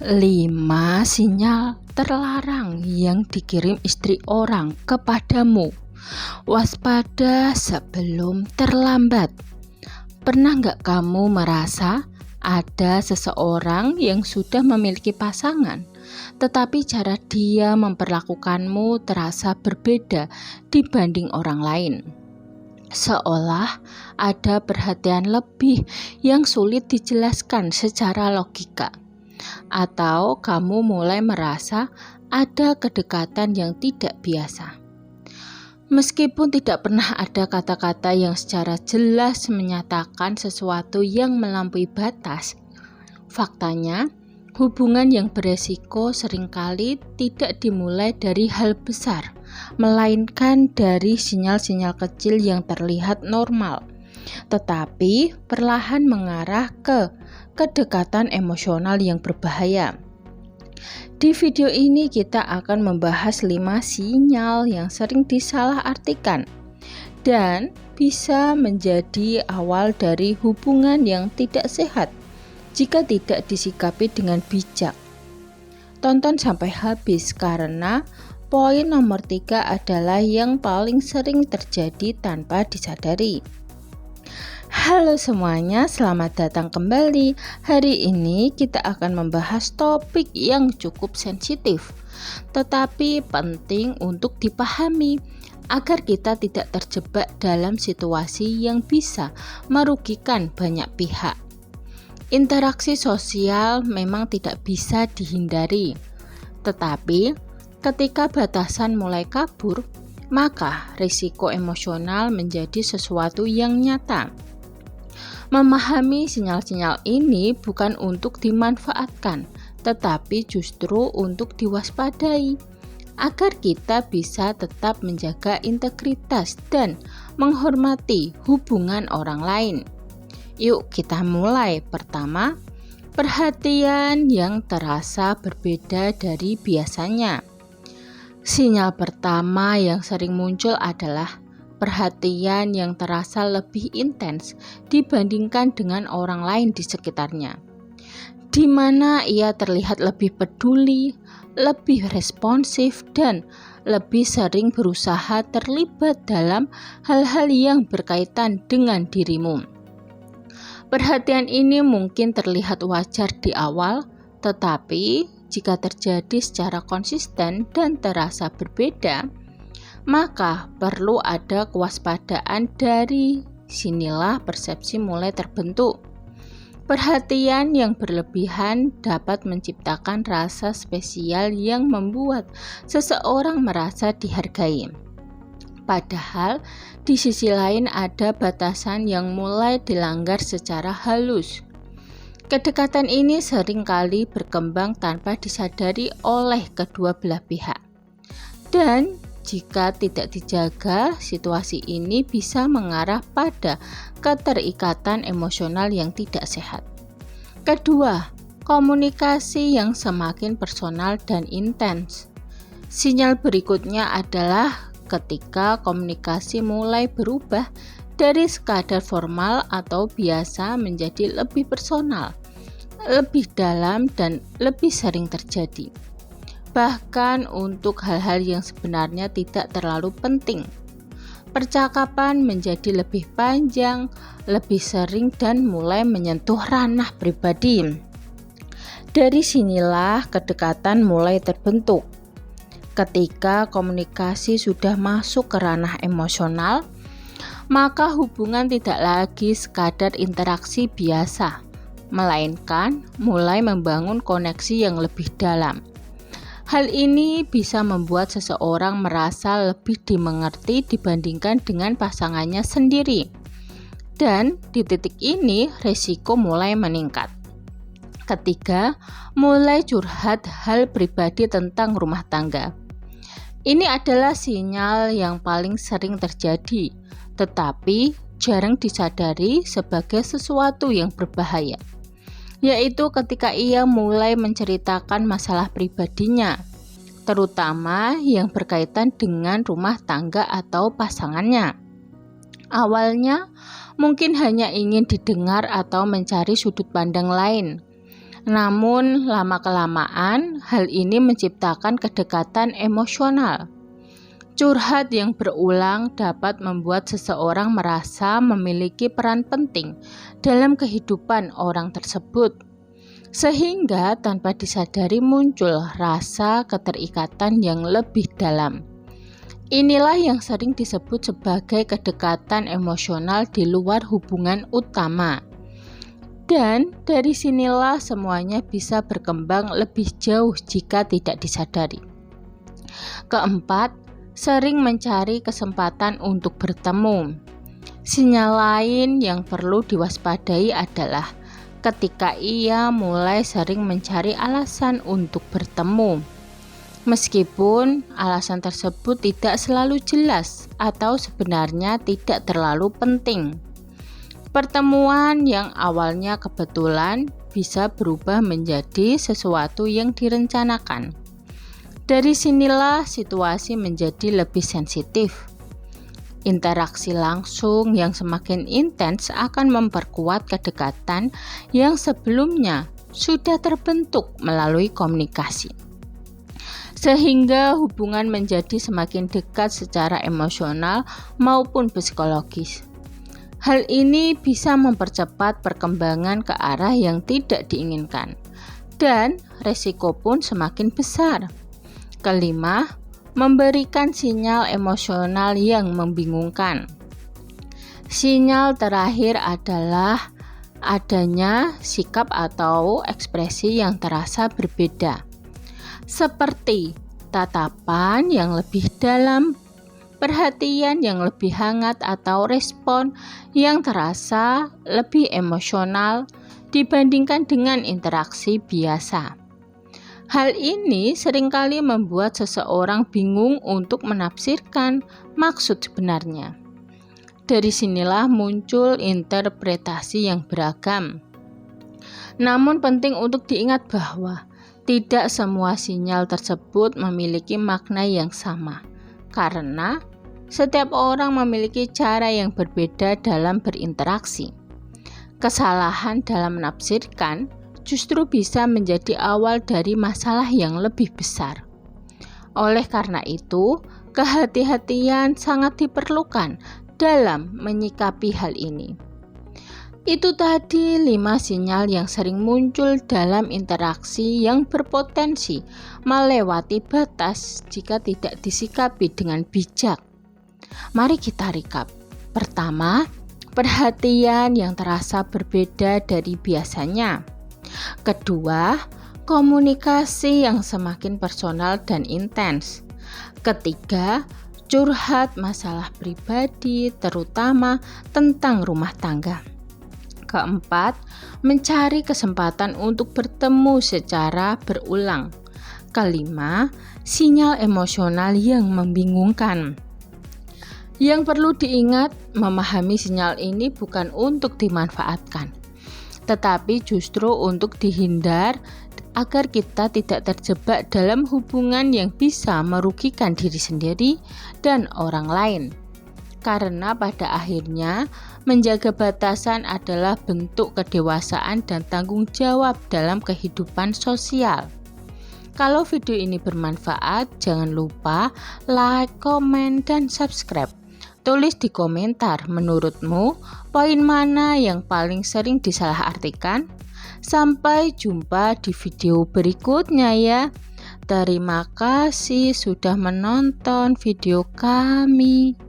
5 sinyal terlarang yang dikirim istri orang kepadamu. Waspada sebelum terlambat. Pernah nggak kamu merasa ada seseorang yang sudah memiliki pasangan, tetapi cara dia memperlakukanmu terasa berbeda dibanding orang lain? Seolah ada perhatian lebih yang sulit dijelaskan secara logika. Atau kamu mulai merasa ada kedekatan yang tidak biasa. Meskipun tidak pernah ada kata-kata yang secara jelas menyatakan sesuatu yang melampaui batas, faktanya hubungan yang beresiko seringkali tidak dimulai dari hal besar, melainkan dari sinyal-sinyal kecil yang terlihat normal, tetapi perlahan mengarah ke kedekatan emosional yang berbahaya. Di video ini kita akan membahas 5 sinyal yang sering disalahartikan dan bisa menjadi awal dari hubungan yang tidak sehat jika tidak disikapi dengan bijak. Tonton sampai habis karena poin nomor 3 adalah yang paling sering terjadi tanpa disadari. Halo semuanya, selamat datang kembali. Hari ini kita akan membahas topik yang cukup sensitif, tetapi penting untuk dipahami agar kita tidak terjebak dalam situasi yang bisa merugikan banyak pihak. Interaksi sosial memang tidak bisa dihindari, tetapi ketika batasan mulai kabur, maka risiko emosional menjadi sesuatu yang nyata. Memahami sinyal-sinyal ini bukan untuk dimanfaatkan, tetapi justru untuk diwaspadai, agar kita bisa tetap menjaga integritas dan menghormati hubungan orang lain. Yuk kita mulai. Pertama, perhatian yang terasa berbeda dari biasanya. Sinyal pertama yang sering muncul adalah perhatian yang terasa lebih intens dibandingkan dengan orang lain di sekitarnya, di mana ia terlihat lebih peduli, lebih responsif, dan lebih sering berusaha terlibat dalam hal-hal yang berkaitan dengan dirimu. Perhatian ini mungkin terlihat wajar di awal, tetapi jika terjadi secara konsisten dan terasa berbeda, maka perlu ada kewaspadaan. Dari sinilah persepsi mulai terbentuk. Perhatian yang berlebihan dapat menciptakan rasa spesial yang membuat seseorang merasa dihargai. Padahal di sisi lain ada batasan yang mulai dilanggar secara halus. Kedekatan ini seringkali berkembang tanpa disadari oleh kedua belah pihak. Dan jika tidak dijaga, situasi ini bisa mengarah pada keterikatan emosional yang tidak sehat. Kedua, komunikasi yang semakin personal dan intens. Sinyal berikutnya adalah ketika komunikasi mulai berubah dari sekadar formal atau biasa menjadi lebih personal, lebih dalam, dan lebih sering terjadi. Bahkan untuk hal-hal yang sebenarnya tidak terlalu penting. Percakapan menjadi lebih panjang, lebih sering, dan mulai menyentuh ranah pribadi. Dari sinilah kedekatan mulai terbentuk. Ketika komunikasi sudah masuk ke ranah emosional, maka hubungan tidak lagi sekadar interaksi biasa, melainkan mulai membangun koneksi yang lebih dalam. Hal ini bisa membuat seseorang merasa lebih dimengerti dibandingkan dengan pasangannya sendiri. Dan di titik ini risiko mulai meningkat. Ketiga, mulai curhat hal pribadi tentang rumah tangga. Ini adalah sinyal yang paling sering terjadi, tetapi jarang disadari sebagai sesuatu yang berbahaya. Yaitu ketika ia mulai menceritakan masalah pribadinya, terutama yang berkaitan dengan rumah tangga atau pasangannya. Awalnya mungkin hanya ingin didengar atau mencari sudut pandang lain, Namun, lama-kelamaan hal ini menciptakan kedekatan emosional. Curhat yang berulang dapat membuat seseorang merasa memiliki peran penting dalam kehidupan orang tersebut, sehingga tanpa disadari muncul rasa keterikatan yang lebih dalam. Inilah yang sering disebut sebagai kedekatan emosional di luar hubungan utama. Dan dari sinilah semuanya bisa berkembang lebih jauh jika tidak disadari. Keempat, sering mencari kesempatan untuk bertemu. Sinyal lain yang perlu diwaspadai adalah ketika ia mulai sering mencari alasan untuk bertemu. Meskipun alasan tersebut tidak selalu jelas atau sebenarnya tidak terlalu penting. Pertemuan yang awalnya kebetulan bisa berubah menjadi sesuatu yang direncanakan. Dari sinilah situasi menjadi lebih sensitif. Interaksi langsung yang semakin intens akan memperkuat kedekatan yang sebelumnya sudah terbentuk melalui komunikasi, sehingga hubungan menjadi semakin dekat secara emosional maupun psikologis. Hal ini bisa mempercepat perkembangan ke arah yang tidak diinginkan, dan resiko pun semakin besar. Kelima, memberikan sinyal emosional yang membingungkan. Sinyal terakhir adalah adanya sikap atau ekspresi yang terasa berbeda, seperti tatapan yang lebih dalam, perhatian yang lebih hangat, atau respon yang terasa lebih emosional dibandingkan dengan interaksi biasa. Hal ini seringkali membuat seseorang bingung untuk menafsirkan maksud sebenarnya. Dari sinilah muncul interpretasi yang beragam. Namun penting untuk diingat bahwa tidak semua sinyal tersebut memiliki makna yang sama, karena setiap orang memiliki cara yang berbeda dalam berinteraksi. Kesalahan dalam menafsirkan justru bisa menjadi awal dari masalah yang lebih besar. Oleh karena itu, kehati-hatian sangat diperlukan dalam menyikapi hal ini. Itu tadi 5 sinyal yang sering muncul dalam interaksi yang berpotensi melewati batas jika tidak disikapi dengan bijak. Mari kita recap. Pertama, perhatian yang terasa berbeda dari biasanya. Kedua, komunikasi yang semakin personal dan intens. Ketiga, curhat masalah pribadi, terutama tentang rumah tangga. Keempat, mencari kesempatan untuk bertemu secara berulang. Kelima, sinyal emosional yang membingungkan. Yang perlu diingat, memahami sinyal ini bukan untuk dimanfaatkan, tetapi justru untuk dihindar agar kita tidak terjebak dalam hubungan yang bisa merugikan diri sendiri dan orang lain. Karena pada akhirnya, menjaga batasan adalah bentuk kedewasaan dan tanggung jawab dalam kehidupan sosial. Kalau video ini bermanfaat, jangan lupa like, komen, dan subscribe. Tulis di komentar, menurutmu poin mana yang paling sering disalahartikan? Sampai jumpa di video berikutnya ya. Terima kasih sudah menonton video kami.